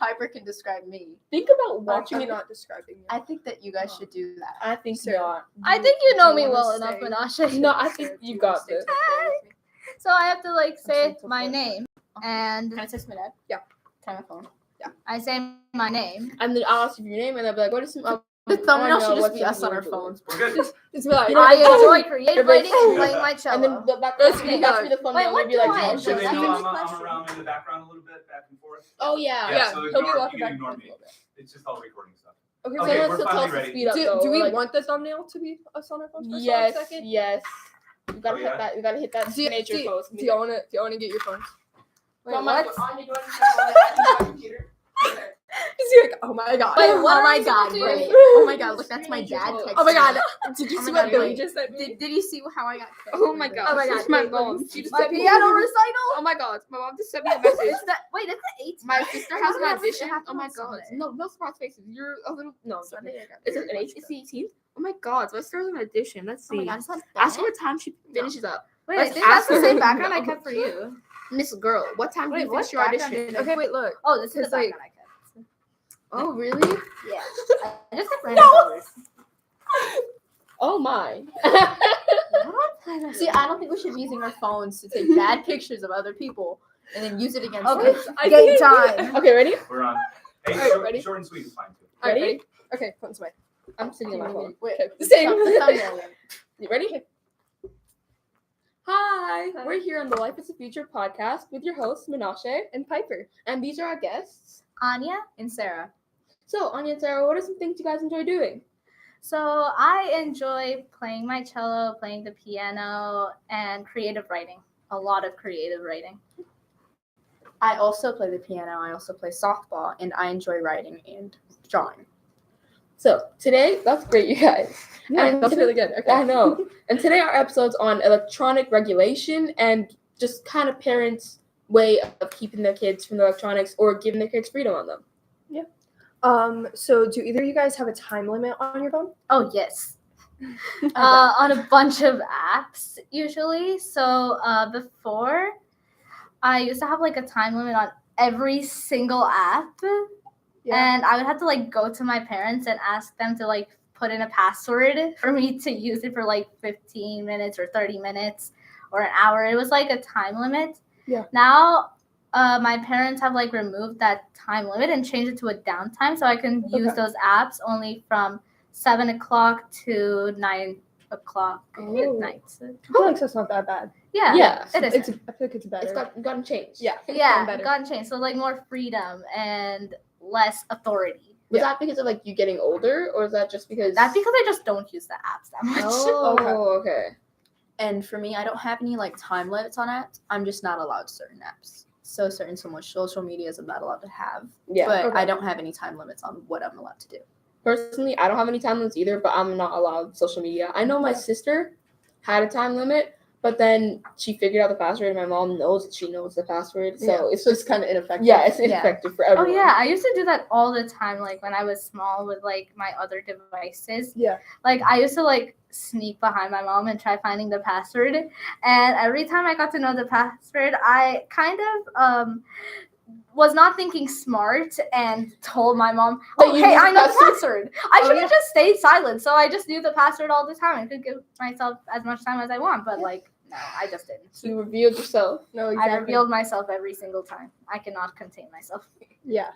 Piper can describe me. Think about watching me it. not describing you. I think that you guys should do that. I think Sarah. not. I think you know Do me you well wanna enough, stay? Menashe. No, I think you got this. So I have to like say so my far. name, and Can I text my dad? Yeah. Can I have my phone? I say my name. And then I'll ask you your name, and they'll be like, "What is some?" The thumbnail should just what's be us something on our you phones. We're good. Just be like, You know, I that's- enjoy creative everybody- writing and playing my cello. And then that's Let's be be the done. thumbnail. Wait, what It'll be do like, I oh, enjoy? Should they That's know a I'm good question. around in the background a little bit, back and forth? Oh yeah. Yeah, so He'll be ignore, walking you back can ignore and me. forth. It's just all recording stuff. Okay, So Okay, let's we're tell us finally to ready. speed up. do though. we Like, want the thumbnail to be us on our phones for Yes. a second? Yes. You gotta Oh, yeah? hit that. You gotta hit that signature post. Do y'all wanna get your phones? Wait, On what? my computer. He's like, oh my god. Wait, what Oh are my we god, supposed to wait. do? Oh my god, look, that's my dad texting. Oh my god. Did you Oh see my what god, Billy wait. just sent me? Did you see how I got text? Oh my god. Oh my This is god. my wait, mom. She just my sent me. piano recital? Oh my god. My mom just sent me a message. It's that, wait, it's the 18th. My sister I has thought an it has to audition. happen Oh my on god. Sunday. No surprise faces. You're a little. No. Sunday I got Is it very an much 8th? It's the 18th? Oh my god. So my sister has an audition. Let's Oh my see. god, it's not Ask her bad. what time she finishes up. Wait, I Let's think that's ask the her. same background I No. kept for you. Miss Girl, what time do Wait, you what finish your background audition? did I- Okay, wait, look. Oh, this is the 'Cause, like- background I kept. Oh really? Yeah. I just kept random colors. Oh my. See, I don't think we should be using our phones to take bad pictures of other people and then use it against Okay. them. I Game think- time. Okay, ready? We're on. Hey, Alright, short, ready? short and sweet is fine too. Alright, Ready? Okay, phone's away. I'm sitting on my phone. Wait, Okay. the Same. thumb- the thumbnail again. You ready? Hi, we're here on the Life is a Future podcast with your hosts, Menashe And Piper. and these are our guests. Anya. And Sarah. So, Anya and Sarah, what are some things you guys enjoy doing? So I enjoy playing my cello, playing the piano, and creative writing. A lot of creative writing. I also play the piano. I also play softball, and I enjoy writing and drawing. So, today, that's great, you guys. Yeah, And that's today- really good. Okay. I know. And today, our episode's on electronic regulation and just kind of parents' way of keeping their kids from the electronics or giving their kids freedom on them. So do either of you guys have a time limit on your phone? Oh yes. Okay. On a bunch of apps usually. So before, I used to have like a time limit on every single app, and I would have to like go to my parents and ask them to like put in a password for me to use it for like 15 minutes or 30 minutes or an hour. It was like a time limit. Yeah. Now, my parents have like removed that time limit and changed it to a downtime, so I can use Okay. those apps only from 7 o'clock to 9 o'clock Oh. at night. I feel like that's not that bad. Yeah, Yeah, it is. I feel like it's better. It's gotten changed. yeah, it's Yeah, gotten better. gotten changed. So like more freedom and less authority. Was that because of like you getting older, or is that just because? That's because I just don't use the apps that much. Oh, okay. And for me, I don't have any like time limits on apps. I'm just not allowed certain apps. So certain social medias I'm not allowed to have. Yeah. But Okay. I don't have any time limits on what I'm allowed to do. Personally, I don't have any time limits either, but I'm not allowed social media. I know my sister had a time limit, but then she figured out the password, and my mom knows that she knows the password, so Yeah. it's So just it's kind of ineffective. yeah, it's Yeah. ineffective for Oh everyone. yeah, I used to do that all the time. Like when I was small with like my other devices. Yeah. Like I used to like sneak behind my mom and try finding the password. And every time I got to know the password, I kind of was not thinking smart and told my mom, That "Oh, you hey, knew the I know the password?" password." I Oh, should have yeah. just stayed silent. So I just knew the password all the time. I could give myself as much time as I want, but like no, I just didn't. So you revealed yourself. No, exactly. I revealed myself every single time. I cannot contain myself. Yeah.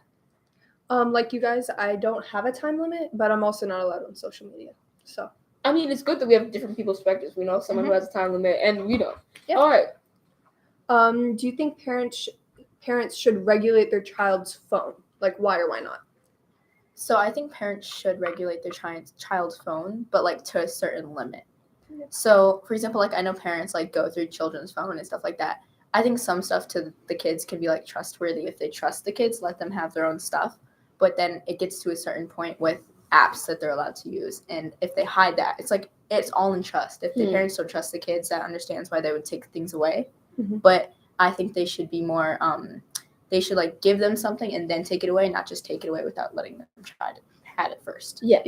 Like you guys, I don't have a time limit, but I'm also not allowed on social media. So I mean, it's good that we have different people's perspectives. We know someone who has a time limit, and we don't. Yeah. All right. do you think parents should regulate their child's phone? Like why or why not? So I think parents should regulate their child's phone, but like to a certain limit. So for example, like I know parents like go through children's phone and stuff like that. I think some stuff to the kids can be like trustworthy if they trust the kids, let them have their own stuff. But then it gets to a certain point with apps that they're allowed to use. And if they hide that, it's like it's all in trust. If the parents don't trust the kids, that understands why they would take things away. Mhm. But I think they should be more they should like give them something and then take it away, not just take it away without letting them try to have it first. Yeah.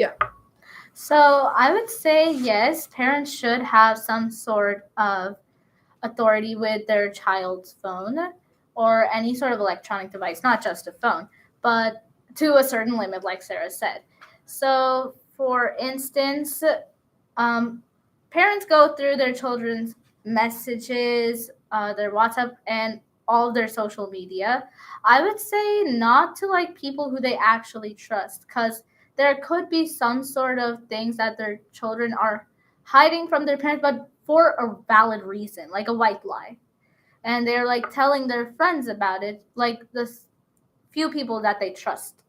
So I would say yes, parents should have some sort of authority with their child's phone or any sort of electronic device, not just a phone. but to a certain limit, like Sarah said. So, for instance, parents go through their children's messages, their WhatsApp, and all of their social media. I would say not to like people who they actually trust, because there could be some sort of things that their children are hiding from their parents, but for a valid reason, like a white lie. And they're like telling their friends about it, like the few people that they trust.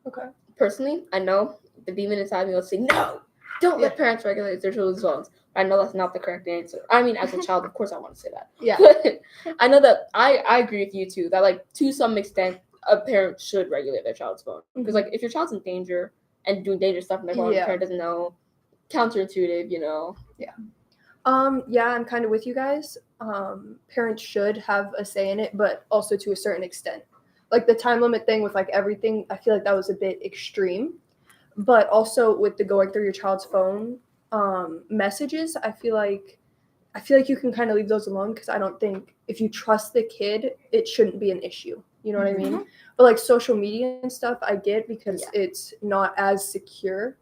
Okay. Personally, I know the demon inside me will say, no, don't let parents regulate their children's phones. I know that's not the correct answer. I mean, as a child, of course I want to say that. Yeah. But I know that I agree with you too, that like to some extent, a parent should regulate their child's phone. Because like if your child's in danger and doing dangerous stuff on their phone, the parent doesn't know, counterintuitive, you know. Yeah, I'm kind of with you guys. Parents should have a say in it, but also to a certain extent. Like the time limit thing with like everything, I feel like that was a bit extreme. But also with the going through your child's phone messages, I feel like you can kind of leave those alone, because I don't think if you trust the kid, it shouldn't be an issue. You know what I mean? But like social media and stuff, I get, because it's not as secure.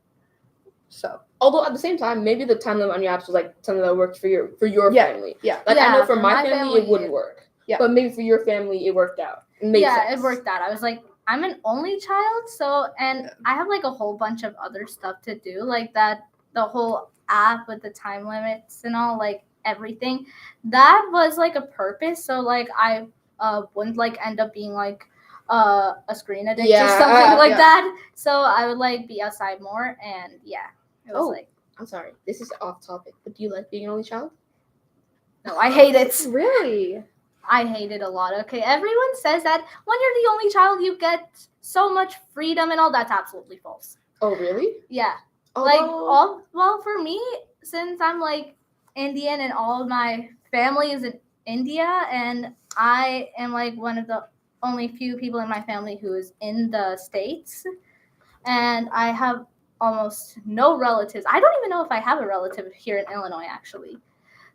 So, although at the same time, maybe the time limit on your apps was like something that worked for your family. Yeah. Like I know for my family it wouldn't work. Yeah. But maybe for your family it worked out. It It worked out. I was like, I'm an only child, and I have like a whole bunch of other stuff to do, like that, the whole app with the time limits and all, like everything. That was like a purpose, so like I wouldn't like end up being like a screen addict or something like that. So I would like be outside more, and it was like. I'm sorry, this is off topic, but do you like being an only child? No, I hate it. Really? I hate it a lot. Okay, everyone says that when you're the only child, you get so much freedom and all. That's absolutely false. Oh, really? Yeah. For me, since I'm like Indian and all of my family is in India, and I am like one of the only few people in my family who is in the States, and I have almost no relatives. I don't even know if I have a relative here in Illinois, actually.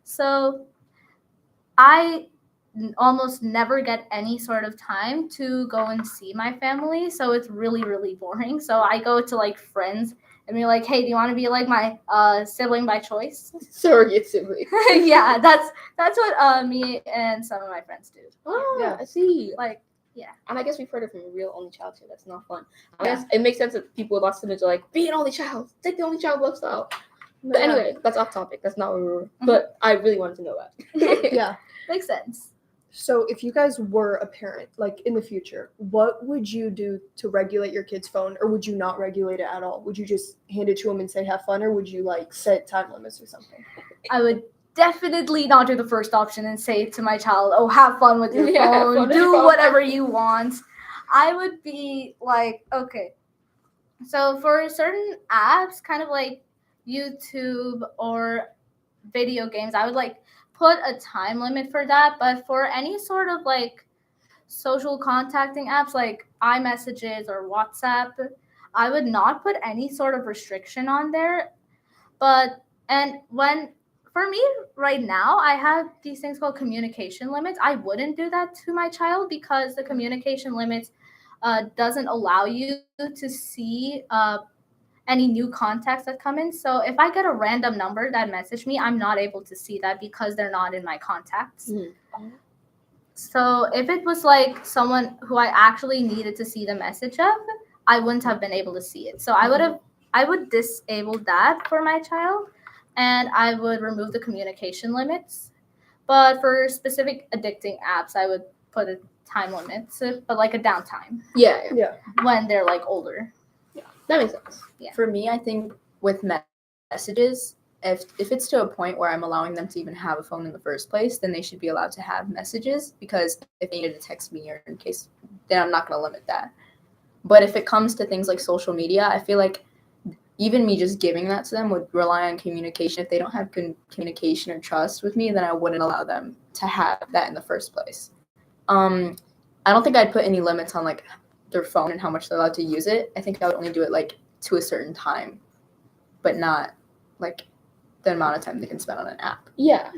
So I almost never get any sort of time to go and see my family, so it's really, really boring. So I go to like friends and be like, hey, do you want to be like my sibling by choice? Surrogate sibling. Yeah, that's what me and some of my friends do. Oh, yeah, I see. Like, yeah. And I guess we've heard it from a real only child too. That's not fun. I guess it makes sense that people with lots of siblings are like, be an only child, take the only child lifestyle. But anyway, that's off topic. That's not where we were. But I really wanted to know that. Yeah. Makes sense. So if you guys were a parent, like in the future, what would you do to regulate your kid's phone, or would you not regulate it at all? Would you just hand it to them and say have fun, or would you like set time limits or something? I would definitely not do the first option and say to my child, oh, have fun with your phone, do whatever you want. I would be like, okay. So for certain apps, kind of like YouTube or video games, I would like put a time limit for that. But for any sort of like social contacting apps like iMessages or WhatsApp, I would not put any sort of restriction on there. For me right now, I have these things called communication limits. I wouldn't do that to my child, because the communication limits doesn't allow you to see any new contacts that come in. So if I get a random number that message me, I'm not able to see that because they're not in my contacts. Mm-hmm. So if it was like someone who I actually needed to see the message of, I wouldn't have been able to see it. So I would disable that for my child, and I would remove the communication limits. But for specific addicting apps, I would put a time limit, but like a downtime. Yeah. When they're like older. That makes sense. Yeah. For me, I think with messages, if it's to a point where I'm allowing them to even have a phone in the first place, then they should be allowed to have messages, because if they needed to text me or in case, then I'm not going to limit that. But if it comes to things like social media, I feel like even me just giving that to them would rely on communication. If they don't have communication or trust with me, then I wouldn't allow them to have that in the first place. I don't think I'd put any limits on like their phone and how much they're allowed to use it. I think I would only do it like to a certain time, but not like the amount of time they can spend on an app. Yeah.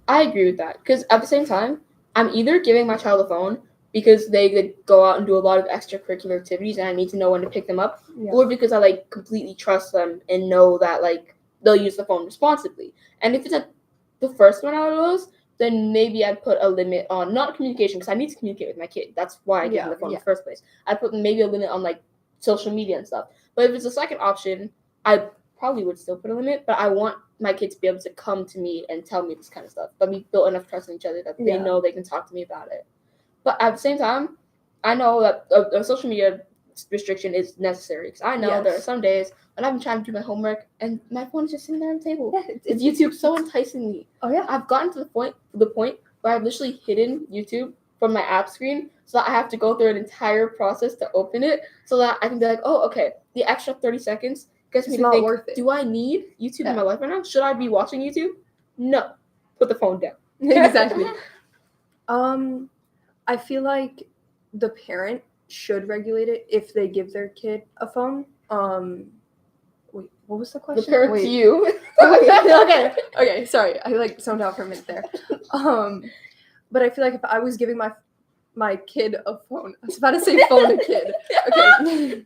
I agree with that, because at the same time, I'm either giving my child a phone because they go out and do a lot of extracurricular activities and I need to know when to pick them up, or because I like completely trust them and know that like they'll use the phone responsibly. And if it's like the first one out of those, then maybe I'd put a limit on not communication because I need to communicate with my kid. That's why I give them the phone in the first place. I put maybe a limit on like social media and stuff. But if it's a second option, I probably would still put a limit, but I want my kids to be able to come to me and tell me this kind of stuff. But we built enough trust in each other that they know they can talk to me about it. But at the same time, I know that a social media restriction is necessary because I know there are some days when I've been trying to do my homework and my phone is just sitting there on the table. Yeah, it's YouTube so enticing me. Oh yeah, I've gotten to the point where I've literally hidden YouTube from my app screen so that I have to go through an entire process to open it so that I can be like, oh, okay, the extra 30 seconds gets me to think, do I need YouTube in my life right now? Should I be watching YouTube? No. Put the phone down. Exactly. I feel like the parent should regulate it if they give their kid a phone. Wait, what was the question? The parent to you. Okay, sorry. I like zoned out for a minute there. But I feel like if I was giving my kid a phone, I was about to say phone a kid. Okay.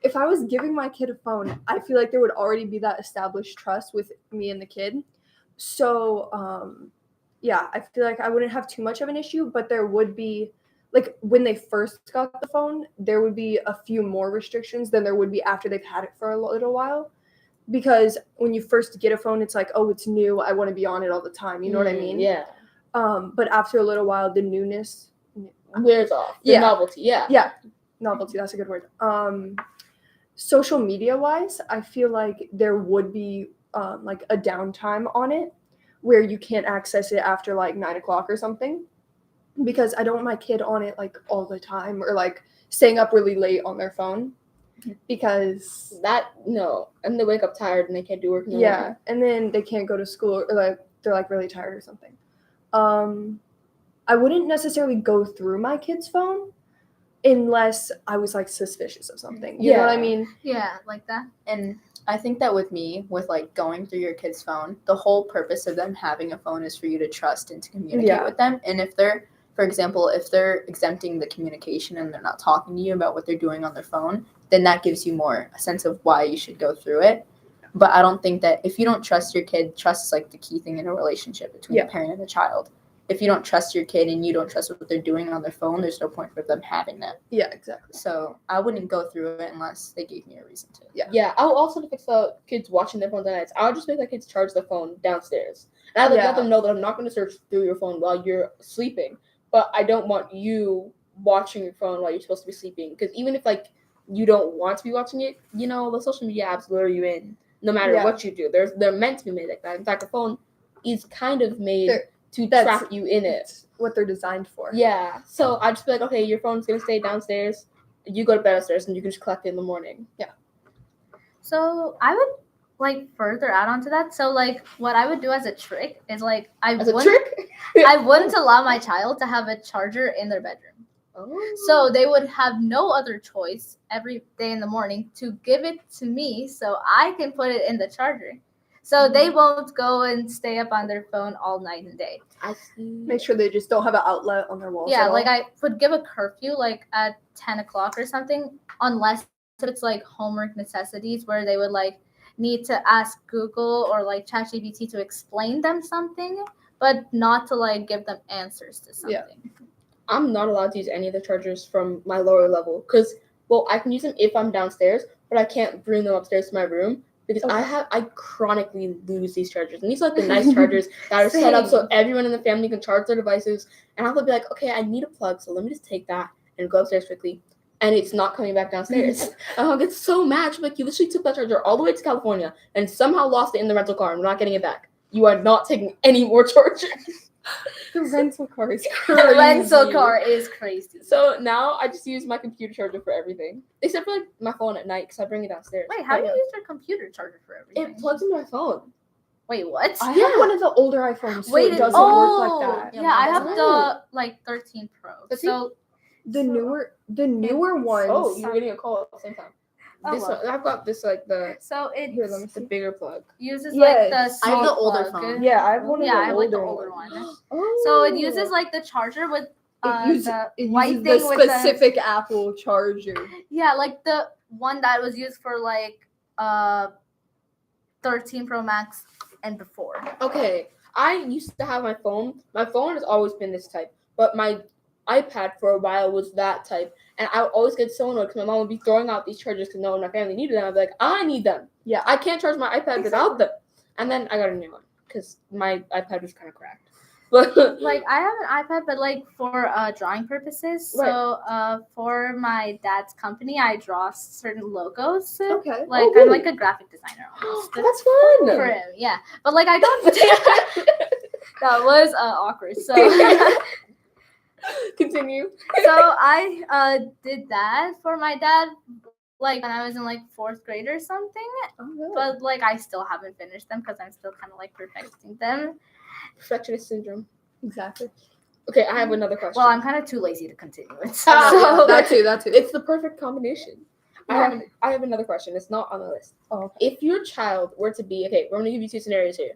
If I was giving my kid a phone, I feel like there would already be that established trust with me and the kid. So, yeah, I feel like I wouldn't have too much of an issue, but there would be, like, when they first got the phone, there would be a few more restrictions than there would be after they've had it for a little while. Because when you first get a phone, it's like, oh, it's new. I want to be on it all the time. You know what I mean? Yeah. But after a little while, the newness wears off. The novelty, Yeah, novelty, that's a good word. Social media-wise, I feel like there would be, like, a downtime on it where you can't access it after, like, 9 o'clock or something. Because I don't want my kid on it, like, all the time or, like, staying up really late on their phone. Because and they wake up tired and they can't do work. And then they can't go to school or like they're like really tired or something. I wouldn't necessarily go through my kid's phone unless I was like suspicious of something. You know what I mean? Yeah, like that. And I think that with like going through your kid's phone, the whole purpose of them having a phone is for you to trust and to communicate with them. And if they're, for example, if they're exempting the communication and they're not talking to you about what they're doing on their phone, then that gives you more a sense of why you should go through it. But I don't think that if you don't trust your kid, trust is like the key thing in a relationship between the parent and the child. If you don't trust your kid and you don't trust what they're doing on their phone, there's no point for them having that. Yeah, exactly. So I wouldn't go through it unless they gave me a reason to. Yeah. I would also fix the kids watching their phones at night. I would just make the kids charge their phone downstairs. And I would let them know that I'm not going to search through your phone while you're sleeping. But I don't want you watching your phone while you're supposed to be sleeping. Because even if, like, you don't want to be watching it, you know, the social media apps lure you in no matter what you do. They're meant to be made like that. In fact, the phone is kind of made to trap you in it. What they're designed for. Yeah. So I just be like, okay, your phone's going to stay downstairs. You go to bed upstairs and you can just collect it in the morning. Yeah. So I would, like, further add on to that. So, like, what I would do as a trick is, like, I wouldn't allow my child to have a charger in their bedroom. Oh. So they would have no other choice every day in the morning to give it to me so I can put it in the charger. So they won't go and stay up on their phone all night and day. I see. Make sure they just don't have an outlet on their walls. Yeah, like I would give a curfew like at 10 o'clock or something, unless it's like homework necessities where they would like need to ask Google or like ChatGPT to explain them something, but not to like give them answers to something. Yeah. I'm not allowed to use any of the chargers from my lower level because, well, I can use them if I'm downstairs, but I can't bring them upstairs to my room because I chronically lose these chargers. And these are like the nice chargers that are set up so everyone in the family can charge their devices. And I have to be like, okay, I need a plug, so let me just take that and go upstairs quickly. And it's not coming back downstairs. And I'll get so mad. She's like, you literally took that charger all the way to California and somehow lost it in the rental car and we're not getting it back. You are not taking any more chargers. The rental car is crazy. The rental car is crazy. So now I just use my computer charger for everything. Except for like my phone at night because I bring it downstairs. Wait, how do you use your computer charger for everything? It plugs into my phone. Wait, what? I have one of the older iPhones, so it doesn't work like that. Yeah, I have the like 13 Pro. So the newer ones. Oh, you're getting a call at the same time. This one, I've got this like the. So it here, let me see. The bigger plug. Uses like the. I have the older plug. phone. Yeah, I have one of the I have like the older older one. Oh. So it uses like the charger with It white uses thing the with the specific Apple charger. yeah, like the one that was used for like 13 Pro Max and before. Okay, I used to have my phone. My phone has always been this type, but my iPad for a while was that type, and I would always get so annoyed because my mom would be throwing out these chargers because no one in my family needed them. I'd be like, I need them. Yeah. I can't charge my iPad without them. And then I got a new one because my iPad was kind of cracked. But Like I have an iPad, but like for drawing purposes. Right. So for my dad's company, I draw certain logos. Okay. Like Oh, I'm really? like a graphic designer almost. that's fun. For him, yeah. But like I don't. That was awkward. So Continue. so I did that for my dad. Like when I was in like 4th grade or something. Oh, really? But like I still haven't finished them because I'm still kind of like perfecting them. Perfectionist syndrome. Exactly. Okay, I have another question. Well, I'm kind of too lazy to continue it. Yeah, that too. It's the perfect combination. Yeah. I have another question. It's not on the list. Oh, okay. If your child were to be, okay, we're going to give you 2 scenarios here.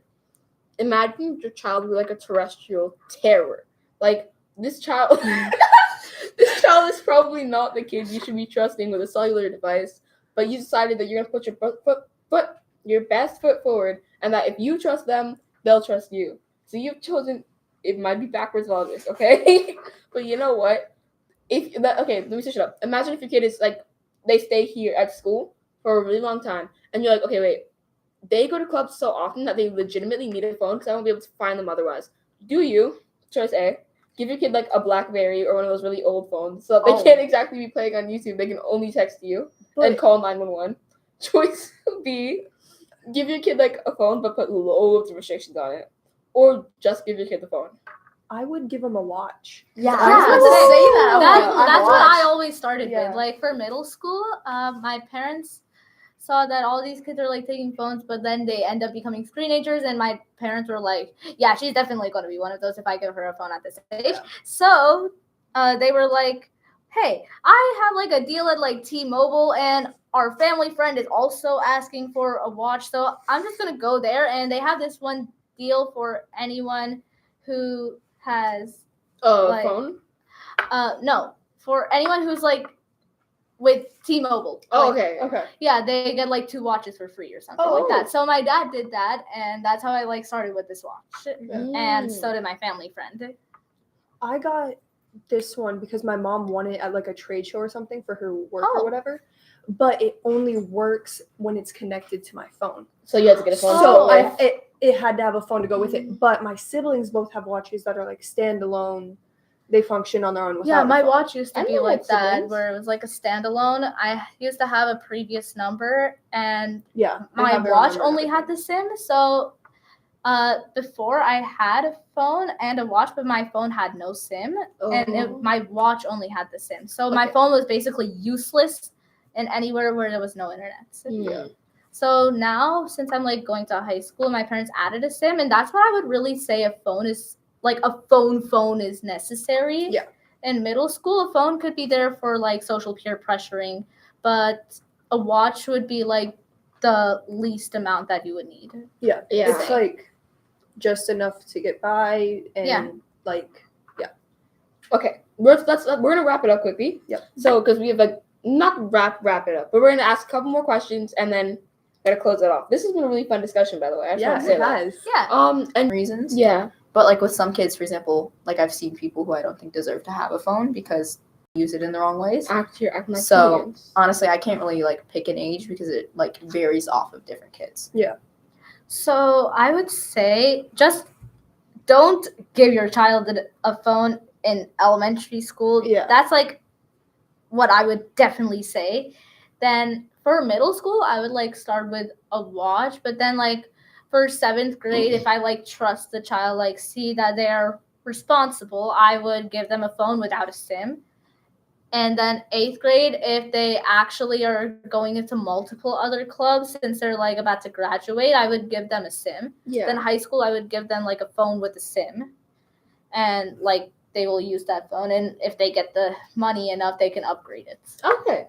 Imagine your child be like a terrestrial terror. Like, this child this child is probably not the kid you should be trusting with a cellular device, but you decided that you're going to put your best foot forward, and that if you trust them, they'll trust you. So you've chosen, it might be backwards logic, okay? But you know what? Okay, let me switch it up. Imagine if your kid is like, they stay here at school for a really long time, and you're like, okay, wait, they go to clubs so often that they legitimately need a phone because I won't be able to find them otherwise. Do you, choice A, give your kid like a BlackBerry or one of those really old phones so that they can't exactly be playing on YouTube, they can only text you and call 911. Choice B, give your kid like a phone but put loads of restrictions on it. Or just give your kid the phone. I would give him a watch. Yeah, I was gonna gonna say that. That's what I always started Yeah. with. Like for middle school, my parents saw that all these kids are like taking phones, but then they end up becoming screenagers, and my parents were like, "Yeah, she's definitely going to be one of those if I give her a phone at this age." Yeah. So they were like, "Hey, I have like a deal at like T-Mobile, and our family friend is also asking for a watch, so I'm just gonna go there, and they have this one deal for anyone who has like, Phone? No, for anyone who's like with T-Mobile. Oh, Like, okay. yeah, they get like 2 watches for free or something like that. So my dad did that, and that's how I like started with this watch. And so did my family friend. I got this one because my mom won it at like a trade show or something for her work or whatever. But it only works when it's connected to my phone. So you had to get a phone. So it had to have a phone to go with it. But my siblings both have watches that are like standalone. They function on their own. Yeah, my a phone. watch used to I be know like that, siblings. where it was like a standalone. I used to have a previous number, and Yeah, they my have their own watch number and only had the SIM. So before I had a phone and a watch, but my phone had no SIM, and my watch only had the SIM. So my phone was basically useless in anywhere where there was no internet. Yeah. So now, since I'm like going to high school, my parents added a SIM, and that's what I would really say a phone is like. A phone is necessary. Yeah. In middle school, a phone could be there for like social peer pressuring, but a watch would be like the least amount that you would need. Yeah. Yeah. It's like just enough to get by and like Okay, we're gonna wrap it up quickly. Yep. So because we have like not wrap it up, but we're gonna ask a couple more questions and then gotta close it off. This has been a really fun discussion, by the way. I just want to say it that. has. Yeah. And reasons. yeah. But like with some kids, for example, like I've seen people who I don't think deserve to have a phone because they use it in the wrong ways. Acting like So opinions. honestly, I can't really like pick an age because it like varies off of different kids. So I would say just don't give your child a phone in elementary school. Yeah. That's like what I would definitely say. Then for middle school, I would like start with a watch, but then like for 7th grade, if I like trust the child, like see that they're responsible, I would give them a phone without a SIM. And then 8th grade, if they actually are going into multiple other clubs since they're like about to graduate, I would give them a SIM. Yeah. Then high school, I would give them like a phone with a SIM. And like they will use that phone. And if they get the money enough, they can upgrade it. Okay.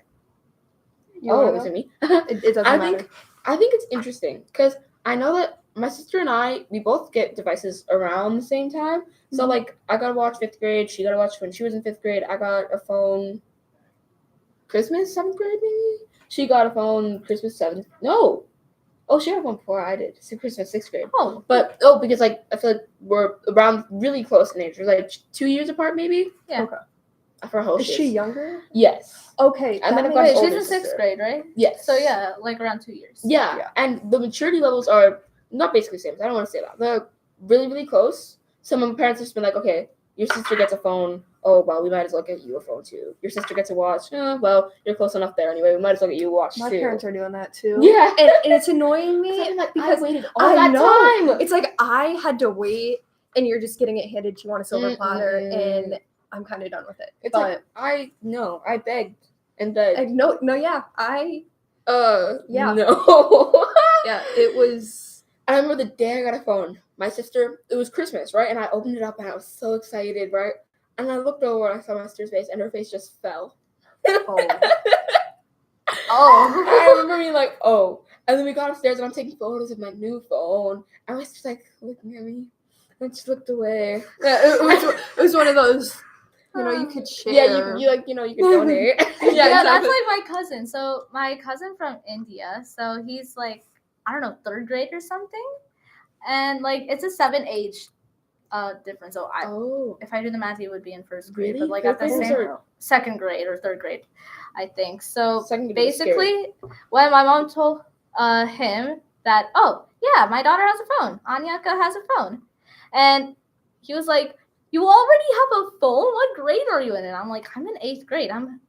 You wanna Is go? it me? It doesn't matter. I think it's interesting because I know that my sister and we both get devices around the same time. So, like, I got a watch 5th grade. She got a watch when she was in 5th grade. I got a phone Christmas 7th grade, maybe? She got a phone Christmas 7th. No. Oh, she had one before I did. So Christmas 6th grade. Oh. But, because, like, I feel like we're around really close in age. We're, like, 2 years apart, maybe? Yeah. Okay. For her Is she younger? Yes. Okay. And then I've got Wait, an she's older in 6th sister. grade, right? Yes. So yeah, like around 2 years. Yeah. Yeah. And the maturity levels are not basically the same. I don't want to say that. They're really, really close. Some of my parents have just been like, okay, your sister gets a phone. Oh, well, we might as well get you a phone too. Your sister gets a watch. Well, you're close enough there anyway. We might as well get you a watch My too. parents are doing that too. Yeah. And it's annoying me Because because I waited all that time. It's like I had to wait and you're just getting it handed to you on a silver platter and I'm kind of done with it. It's but like, I begged and begged. yeah. Yeah. No. Yeah, it was. I remember the day I got a phone. My sister, it was Christmas, right? And I opened it up and I was so excited, right? And I looked over and I saw my sister's face and her face just fell. Oh. I remember being like, oh. And then we got upstairs and I'm taking photos of my new phone. And my sister's like looking at me. And she looked away. Yeah, it was one of those, you could share. Yeah, you could donate. Yeah, That's exactly. like my cousin. So my cousin from India. So he's like, I don't know, 3rd grade or something. And like it's a 7 age difference. So if I do the math, he would be in 1st grade. Really? But like at the same 2nd grade or 3rd grade, I think. So basically, when my mom told him that, oh yeah, my daughter has a phone, Anyaka has a phone, and he was like, you already have a phone? What grade are you in? And I'm like, I'm in 8th grade. I'm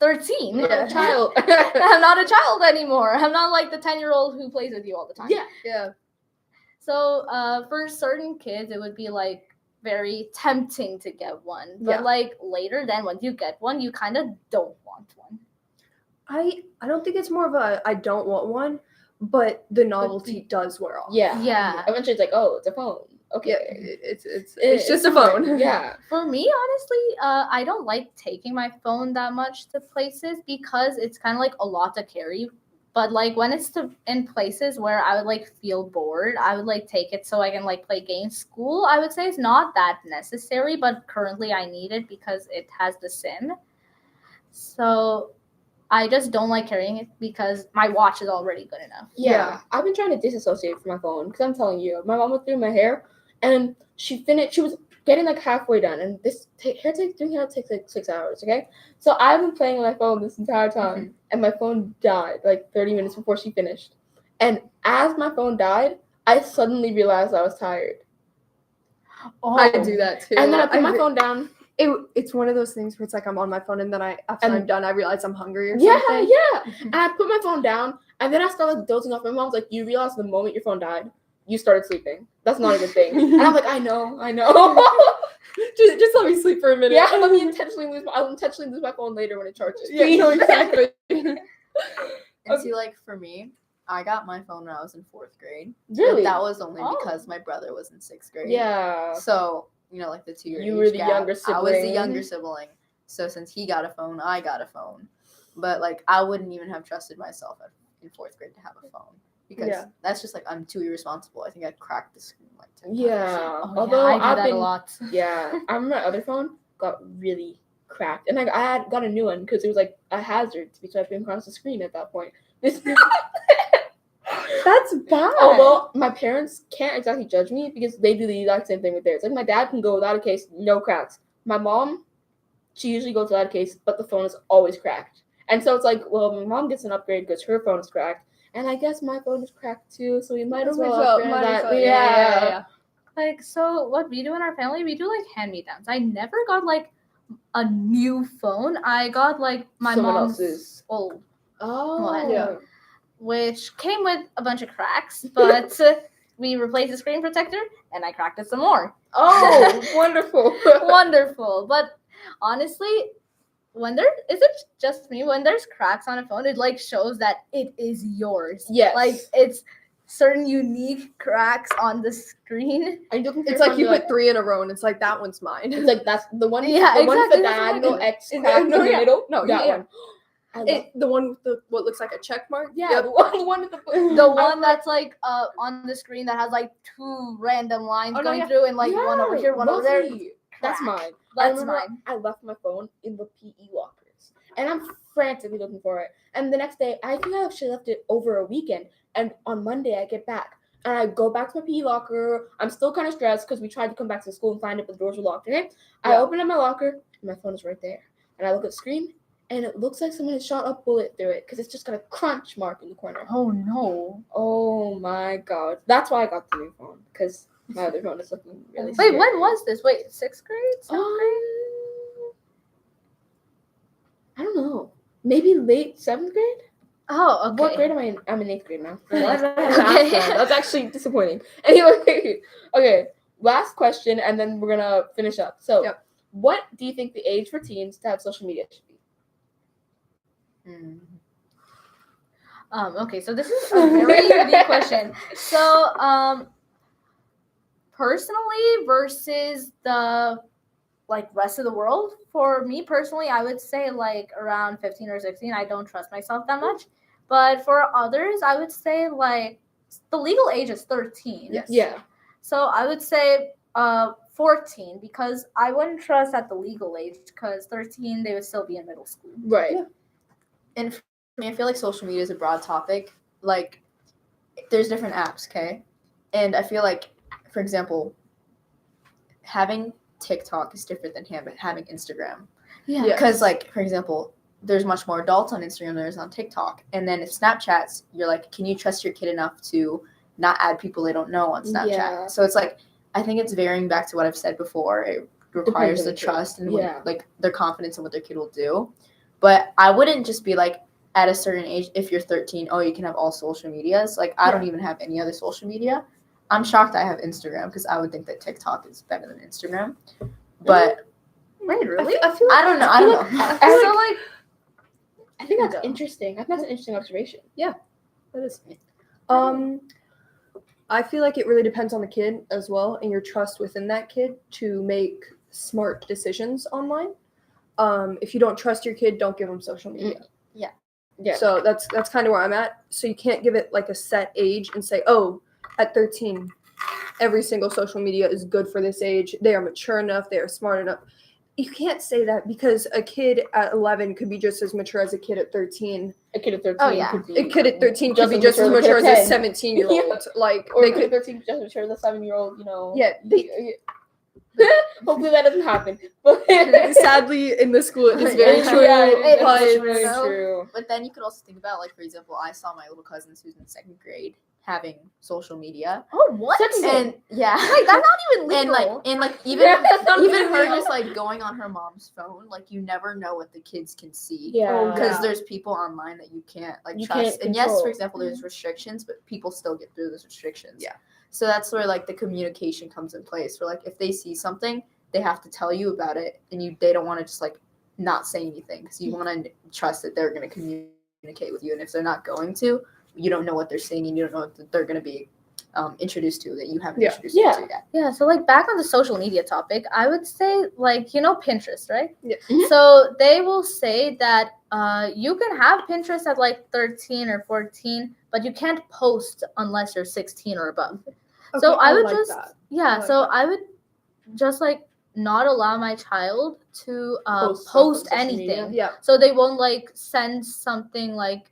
13. I'm not a child. I'm not a child anymore. I'm not like the 10-year-old who plays with you all the time. Yeah. So for certain kids, it would be like very tempting to get one. But like later then, once you get one, you kind of don't want one. I don't think it's more of a I don't want one, but the novelty does wear off. Yeah. Eventually it's like, oh, it's a phone. Okay. Yeah, it's just a phone. Yeah. For me, honestly, I don't like taking my phone that much to places because it's kind of like a lot to carry. But like when it's in places where I would like feel bored, I would like take it so I can like play games. School, I would say, is not that necessary, but currently I need it because it has the SIM. So I just don't like carrying it because my watch is already good enough. Yeah. I've been trying to disassociate from my phone because I'm telling you, my mom went through my hair and she was getting like halfway done, and doing hair takes like 6 hours, okay? So I've been playing on my phone this entire time, and my phone died like 30 minutes before she finished. And as my phone died, I suddenly realized I was tired. Oh, I do that too. And then I put my phone down. It's one of those things where it's like I'm on my phone, and then after I'm done, I realize I'm hungry or something. something. Yeah. And I put my phone down, and then I started like dozing off. My mom's like, you realize the moment your phone died, you started sleeping. That's not a good thing. And I'm like, I know. just let me sleep for a minute. Yeah, I'll intentionally lose my phone later when it charges. Yeah, exactly. And see, like for me, I got my phone when I was in 4th grade. Really? But that was only because my brother was in 6th grade. Yeah. So, like the 2 year You were the gap, younger sibling. I was the younger sibling. So since he got a phone, I got a phone. But like I wouldn't even have trusted myself in 4th grade to have a phone. Because that's just like I'm too irresponsible. I think I cracked the screen like 10 times. Yeah. Although I do that a lot. Yeah. I remember my other phone got really cracked. And I had got a new one because it was like a hazard to be swiping across the screen at that point. That's bad. Although my parents can't exactly judge me because they do the exact same thing with theirs. Like my dad can go without a case, no cracks. My mom, she usually goes without a case, but the phone is always cracked. And so it's like, well, my mom gets an upgrade because her phone is cracked. And I guess my phone is cracked too, so we might as well upgrade that. Yeah. Like, so what we do in our family, we do like hand-me-downs. I never got like a new phone. I got like my mom's old one, which came with a bunch of cracks, but we replaced the screen protector and I cracked it some more. Oh, wonderful. Wonderful. But honestly, is it just me? When there's cracks on a phone, it like shows that it is yours. Yes. Like it's certain unique cracks on the screen. It's like you put 3 in a row and it's like that one's mine. It's like that's the one. Yeah, the one with the diagonal X crack in the middle. No, that one. The one with what looks like a check mark. Yeah, Yep. the one with The one that's like on the screen that has like 2 random lines Oh, no, going yeah. through and like one over here, one over there. lovely. That's mine. That's I remember mine. I left my phone in the PE lockers, and I'm frantically looking for it. And the next day, I think I actually left it over a weekend. And on Monday, I get back, and I go back to my PE locker. I'm still kind of stressed because we tried to come back to school and find it, but the doors were locked. Okay, I Yeah. open up my locker, and my phone is right there. And I look at the screen, and it looks like someone has shot a bullet through it because it's just got a crunch mark in the corner. Oh no. Oh my god. That's why I got the new phone, because my other phone is looking really Wait, scary. when was this? Wait, 6th grade? 7th grade? I don't know. Maybe late 7th grade? Oh, okay. What grade am I in? I'm in 8th grade now. Okay. That's actually disappointing. Anyway, okay. Last question, and then we're gonna finish up. So, Yep. What do you think the age for teens to have social media should be? Okay, so this is a very unique question. So, personally versus the like rest of the world, for me personally, I would say like around 15 or 16. I don't trust myself that much. But for others, I would say like the legal age is 13. Yes. Yeah. So I would say 14 because I wouldn't trust at the legal age because 13 they would still be in middle school. Right. Yeah. And for me, I feel like social media is a broad topic. Like, there's different apps, okay? And I feel like, for example, having TikTok is different than having Instagram. Yeah. Because, like, for example, there's much more adults on Instagram than there is on TikTok. And then if Snapchats, you're like, can you trust your kid enough to not add people they don't know on Snapchat? Yeah. So it's like, I think it's varying back to what I've said before. It requires on the the kid. trust and Yeah. like their confidence in what their kid will do. But I wouldn't just be like, at a certain age, if you're 13, oh, you can have all social medias. Like, I don't even have any other social media. I'm shocked I have Instagram because I would think that TikTok is better than Instagram. But Wait, really? I feel like I don't know. I don't know. I think that's interesting. I think that's an interesting observation. that is. I feel like it really depends on the kid as well and your trust within that kid to make smart decisions online. If you don't trust your kid, don't give them social media. Yeah. So that's kind of where I'm at. So you can't give it like a set age and say, oh, at 13, every single social media is good for this age. They are mature enough. They are smart enough. You can't say that because a kid at 11 could be just as mature as a kid at 13. A kid at 13 Oh, yeah. could be. A kid at 13 could Just be as just as mature mature as a as a kid. 17-year-old. Like Or they a kid at could. 13 just as mature as a 7-year-old, you know. Yeah. Hopefully that doesn't happen. But Sadly, in this school, it is very Yeah. true. Yeah, it but is very So- true. But then you could also think about, like, for example, I saw my little cousins who's in 2nd grade having social media. Oh, what? Second grade. And yeah. Like, that's not even legal. and like even Yeah, that's not even her legal. just like going on her mom's phone, like you never know what the kids can see. Yeah. Because Yeah. there's people online that you can't like You trust. can't And yes, control. for example, there's restrictions, but people still get through those restrictions. Yeah. So that's where like the communication comes in place. Where like if they see something, they have to tell you about it, and they don't want to just like not say anything because you want to trust that they're going to communicate with you. And if they're not going to, you don't know what they're saying, and you don't know what they're going to be introduced to that you haven't Yeah. introduced them to yet. Yeah, so like back on the social media topic, I would say like Pinterest, right? Yeah. Mhm. So they will say that you can have Pinterest at like 13 or 14, but you can't post unless you're 16 or above. So Okay, I would like just that. yeah, like so that. I would just like not allow my child to Post post stuff on social anything. media. Yeah, So they won't like send something like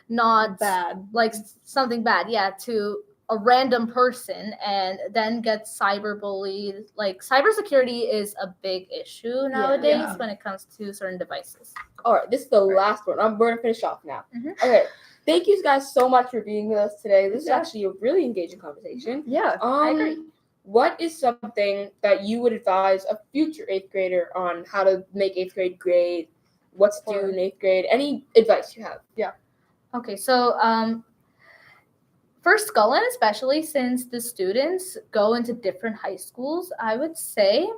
not bad. like something bad, to a random person and then get cyberbullied. Like cybersecurity is a big issue nowadays Yeah. when it comes to certain devices. All right, this is the last one. We're going to finish off now. Mhm. Okay. Thank you guys so much for being with us today. This is Yeah. actually a really engaging conversation. Yeah. I agree. What is something that you would advise a future 8th grader on how to make 8th grade great? What's to do in 8th grade? Any advice you have? Okay, so for Scullin especially, since the students go into different high schools, I would say,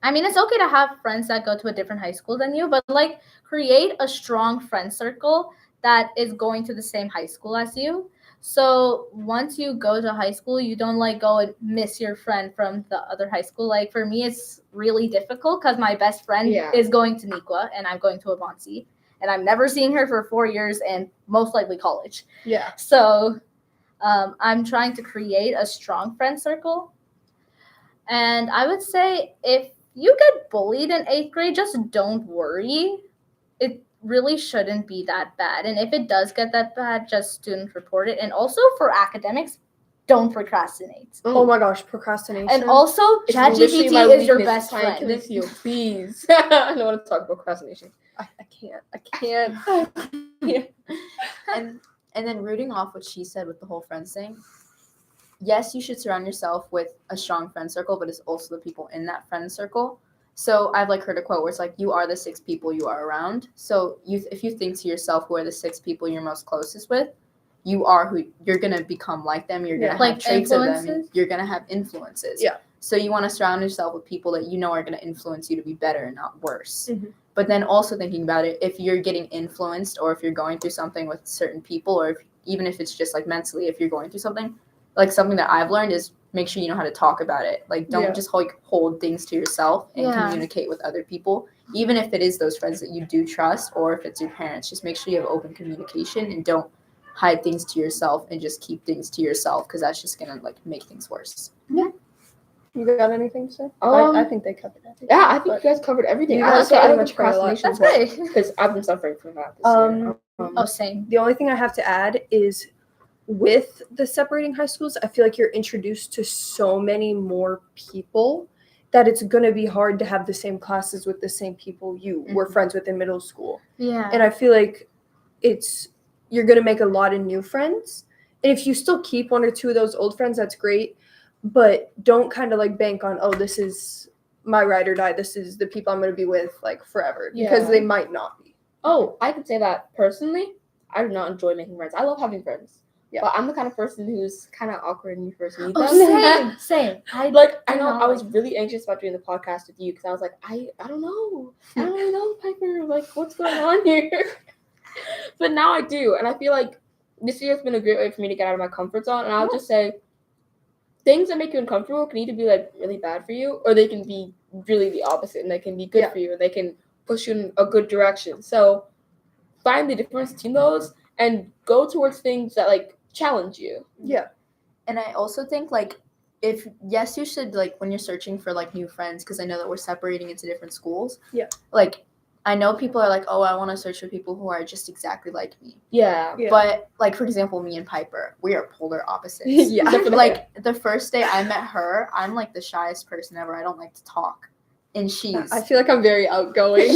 I mean, it's okay to have friends that go to a different high school than you, but like create a strong friend circle that is going to the same high school as you. So once you go to high school, you don't like go and miss your friend from the other high school. Like for me, it's really difficult because my best friend Yeah. is going to Nikwa and I'm going to Avanti. and I'm never seeing her for 4 years and most likely college. Yeah. So I'm trying to create a strong friend circle. And I would say if you get bullied in 8th grade, just don't worry. It really shouldn't be that bad. And if it does get that bad, just student report it. And also for academics, don't procrastinate. Oh my gosh, procrastination. And also, It's literally my ChatGPT is your weakness, best trying to friend. convince you, please. I don't want to talk about procrastination. I can't. And then rooting off what she said with the whole friends thing. Yes, you should surround yourself with a strong friend circle, but it's also the people in that friend circle. So I've like heard a quote where it's like, you are the 6 people you are around. So if you think to yourself who are the 6 people you're most closest with, you are who you're gonna become like them. You're gonna have Like traits of them. influences? You're gonna have influences. Yeah. So you want to surround yourself with people that you know are gonna influence you to be better and not worse. Mhm. But then also thinking about it, if you're getting influenced or if you're going through something with certain people, or even if it's just like mentally, if you're going through something, like something that I've learned is make sure you know how to talk about it. Like don't just hold things to yourself and communicate with other people. Even if it is those friends that you do trust or if it's your parents, just make sure you have open communication and don't hide things to yourself and just keep things to yourself because that's just gonna like make things worse. You got anything to say? I think they covered everything. Yeah, I think you guys covered everything. You I guys don't pretty have much covered a lot. procrastination That's great. because I've been suffering from that this year. Oh, same. The only thing I have to add is with the separating high schools, I feel like you're introduced to so many more people that it's going to be hard to have the same classes with the same people you were friends with in middle school. Yeah. And I feel like you're going to make a lot of new friends. And if you still keep 1 or 2 of those old friends, that's great. But don't kind of like bank on, oh, this is my ride or die. This is the people I'm going to be with like forever because Yeah. they might not be. Oh, I can say that personally. I do not enjoy making friends. I love having friends. Yeah. But I'm the kind of person who's kind of awkward when you first meet Oh, them. same. I do know not I was like really anxious about doing the podcast with you because I was like, I don't know. I don't really know, Piper. Like, what's going on here? But now I do. And I feel like this year has been a great way for me to get out of my comfort zone. And I'll just say, things that make you uncomfortable can either be like really bad for you or they can be really the opposite and they can be good for you and they can push you in a good direction. So find the difference between those and go towards things that like challenge you. Yeah. And I also think like yes, you should like when you're searching for like new friends, because I know that we're separating into different schools. Yeah. Like I know people are like, oh, I want to search for people who are just exactly like me. Yeah. But like, for example, me and Piper, we are polar opposites. Yeah. Like the first day I met her, I'm like the shyest person ever. I don't like to talk. And I feel like I'm very outgoing.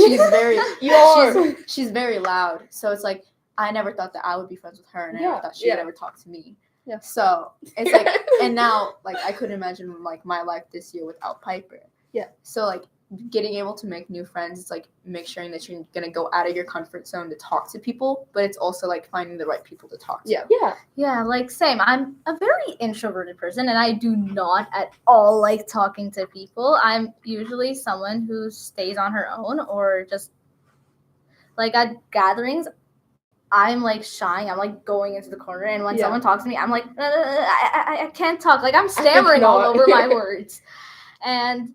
She's very loud. So it's like I never thought that I would be friends with her, and I never thought she would ever talk to me. Yeah. So it's like, and now like I couldn't imagine like my life this year without Piper. Yeah. So like getting able to make new friends, it's like make sure that you're gonna go out of your comfort zone to talk to people, but it's also like finding the right people to talk to. Yeah, like same. I'm a very introverted person and I do not at all like talking to people. I'm usually someone who stays on her own or just like at gatherings I'm like shying. I'm like going into the corner and when someone talks to me, I'm like I can't talk. Like I'm stammering all over my words. And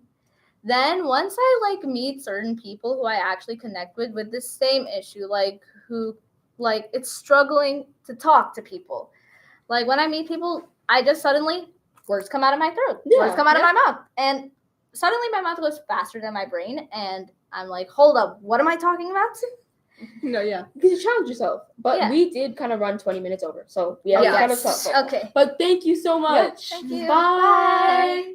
then once I like meet certain people who I actually connect with the same issue, like who like it's struggling to talk to people. Like when I meet people, I just suddenly words come out of my throat. Words come out of my mouth. And suddenly my mouth goes faster than my brain and I'm like, hold up, what am I talking about? No, Because you challenge yourself. But we did kind of run 20 minutes over. So we have kind of tough. Okay. But thank you so much. Thank you. Bye.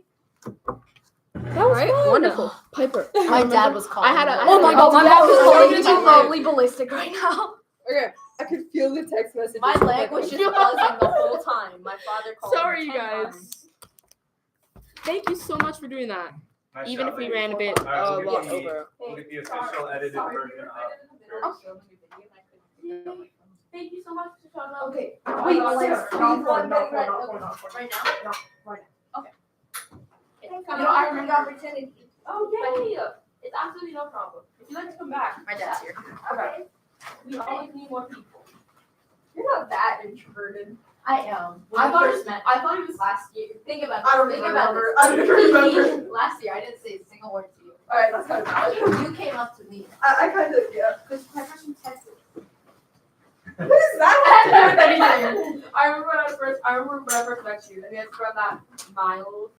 That was fun. Wonderful. Piper. My dad was calling. Oh my god, my dad was calling me totally ballistic right now. Okay, I could feel the text message. My leg was just buzzing the whole time. My father called. Sorry, me you 10 guys. times. Thank you so much for doing that. Nice Even job, if we ladies. ran a bit All right, we'll long get the- over. We'll get the official edited version up. Thank you so much for showing up. Okay. Wait, Sarah, right now. Right now? Okay. I remember the opportunity. Oh, yeah. It's absolutely no problem. If you'd like to come back. My dad's here. Okay. We always need more people. You're not that introverted. I am. I thought it was last year. Think about this. Think about this. I don't remember. Last year, I didn't say a single word to you. Alright, that's kind of bad. You came up to me. I kind of, Because my person texted I remember when I first met you, and you had to run that mile